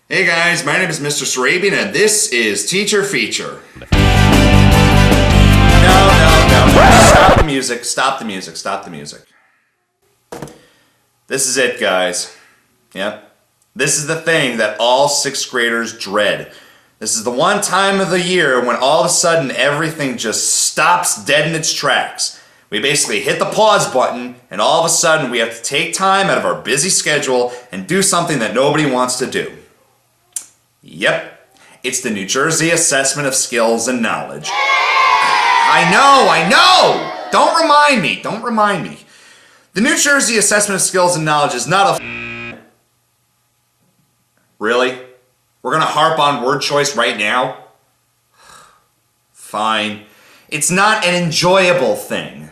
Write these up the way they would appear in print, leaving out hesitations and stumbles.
Hey guys, my name is Mr. Sarabian and this is Teacher Feature. No. Stop the music, stop the music, stop the music. This is it, guys. Yep. This is the thing that all 6th graders dread. This is the one time of the year when all of a sudden everything just stops dead in its tracks. We basically hit the pause button and all of a sudden we have to take time out of our busy schedule and do something that nobody wants to do. Yep, it's the New Jersey Assessment of Skills and Knowledge. I know! Don't remind me. The New Jersey Assessment of Skills and Knowledge is not a Really? We're gonna harp on word choice right now? Fine. It's not an enjoyable thing.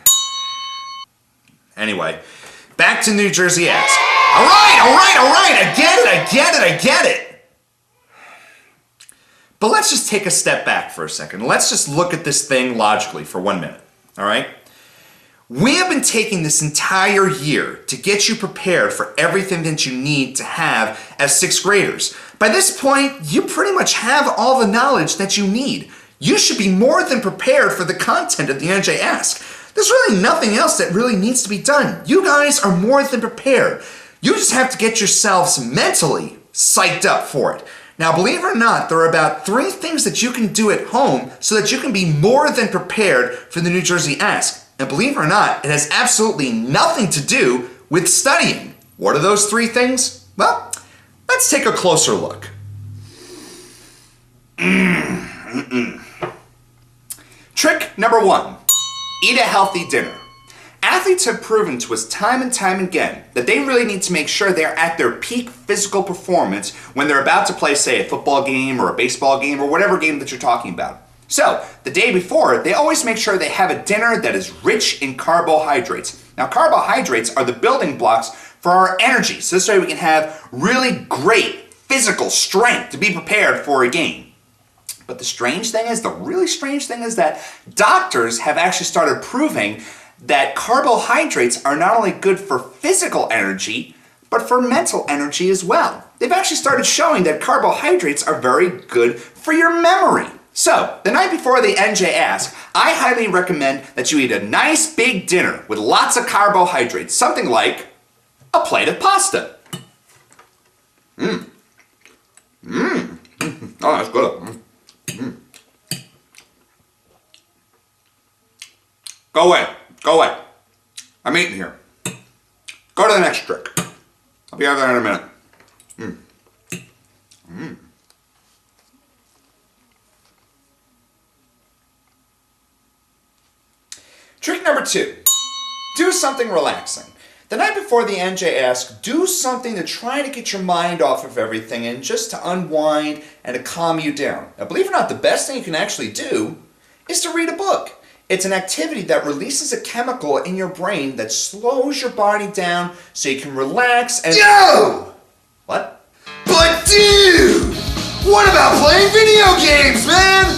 Anyway, back to New Jersey Ask. All right, I get it. But let's just take a step back for a second. Let's just look at this thing logically for 1 minute, all right? We have been taking this entire year to get you prepared for everything that you need to have as 6th graders. By this point, you pretty much have all the knowledge that you need. You should be more than prepared for the content of the NJ Ask. There's really nothing else that really needs to be done. You guys are more than prepared. You just have to get yourselves mentally psyched up for it. Now, believe it or not, there are about 3 things that you can do at home so that you can be more than prepared for the New Jersey Ask. And believe it or not, it has absolutely nothing to do with studying. What are those 3 things? Well, let's take a closer look. Trick number 1, eat a healthy dinner. Athletes have proven to us time and time again that they really need to make sure they're at their peak physical performance when they're about to play, say, a football game or a baseball game or whatever game that you're talking about. So, the day before, they always make sure they have a dinner that is rich in carbohydrates. Now, carbohydrates are the building blocks for our energy, so this way we can have really great physical strength to be prepared for a game. But the really strange thing is that doctors have actually started proving that carbohydrates are not only good for physical energy, but for mental energy as well. They've actually started showing that carbohydrates are very good for your memory. So, the night before the NJ Ask, I highly recommend that you eat a nice big dinner with lots of carbohydrates, something like a plate of pasta. Oh, that's good. Go away. I'm eating here. Go to the next trick. I'll be out there in a minute. Trick number 2, do something relaxing. The night before the NJ Ask, do something to try to get your mind off of everything and just to unwind and to calm you down. Now, believe it or not, the best thing you can actually do is to read a book. It's an activity that releases a chemical in your brain that slows your body down so you can relax and... Yo! What? But dude! What about playing video games, man?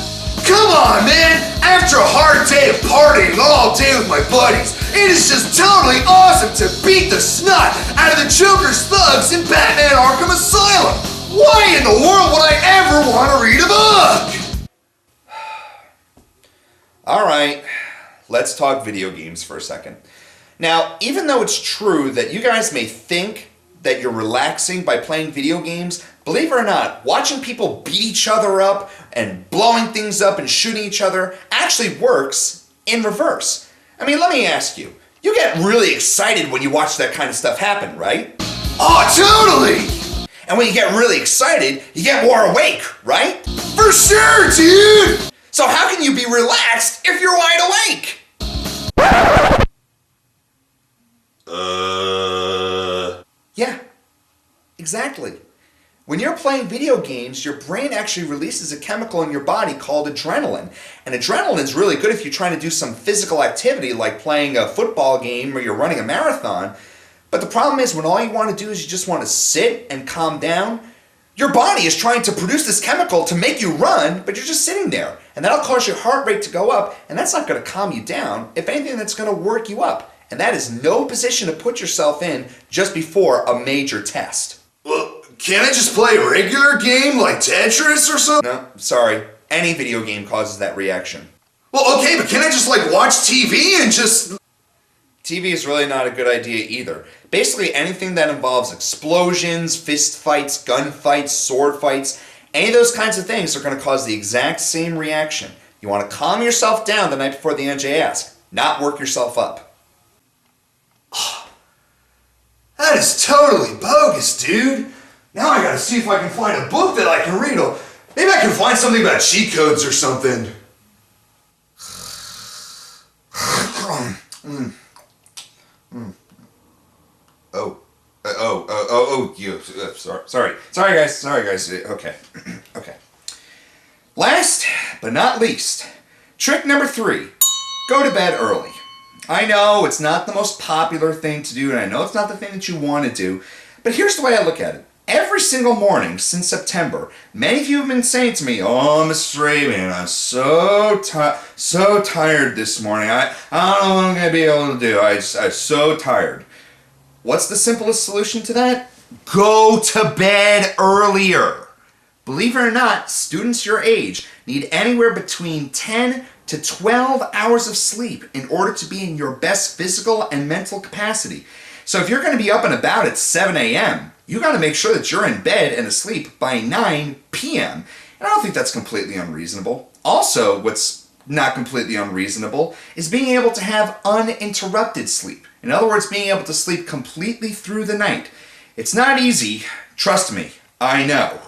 Come on, man! After a hard day of partying all day with my buddies, it is just totally awesome to beat the snot out of the Joker's thugs in Batman Arkham Asylum! Why in the world would I ever want to read a book? Alright, let's talk video games for a second. Now, even though it's true that you guys may think that you're relaxing by playing video games, believe it or not, watching people beat each other up and blowing things up and shooting each other actually works in reverse. I mean, let me ask you, you get really excited when you watch that kind of stuff happen, right? Oh, totally! And when you get really excited, you get more awake, right? For sure, dude! So how can you be relaxed if you're wide awake? Yeah, exactly. When you're playing video games, your brain actually releases a chemical in your body called adrenaline. And adrenaline is really good if you're trying to do some physical activity like playing a football game or you're running a marathon. But the problem is when all you want to do is you just want to sit and calm down, your body is trying to produce this chemical to make you run, but you're just sitting there. And that'll cause your heart rate to go up, and that's not going to calm you down. If anything, that's going to work you up. And that is no position to put yourself in just before a major test. Well, can't I just play a regular game like Tetris or something? No, sorry. Any video game causes that reaction. Well, okay, but can't I just like watch TV and just... TV is really not a good idea either. Basically anything that involves explosions, fist fights, gun fights, sword fights, any of those kinds of things are going to cause the exact same reaction. You want to calm yourself down the night before the NJ Ask, not work yourself up. That is totally bogus, dude. Now I gotta see if I can find a book that I can read. Or maybe I can find something about cheat codes or something. Sorry guys. Okay. Okay. Last but not least, trick number 3, go to bed early. I know it's not the most popular thing to do, and I know it's not the thing that you want to do, but here's the way I look at it. Every single morning since September, many of you have been saying to me, "Oh, Mr. Raven, I'm so tired this morning. I don't know what I'm going to be able to do. I'm so tired." What's the simplest solution to that? Go to bed earlier. Believe it or not, students your age need anywhere between 10 to 12 hours of sleep in order to be in your best physical and mental capacity. So if you're going to be up and about at 7 a.m., you got to make sure that you're in bed and asleep by 9 p.m. And I don't think that's completely unreasonable. Also, what's not completely unreasonable is being able to have uninterrupted sleep. In other words, being able to sleep completely through the night. It's not easy. Trust me, I know.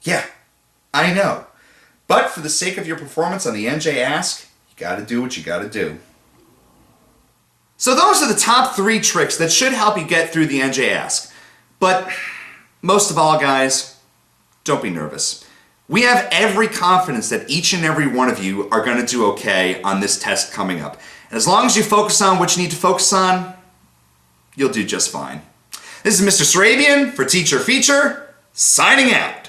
Yeah, I know. But for the sake of your performance on the NJ Ask, you gotta do what you gotta do. So those are the top 3 tricks that should help you get through the NJ Ask. But most of all, guys, don't be nervous. We have every confidence that each and every one of you are gonna do okay on this test coming up. And as long as you focus on what you need to focus on, you'll do just fine. This is Mr. Sarabian for Teacher Feature, signing out.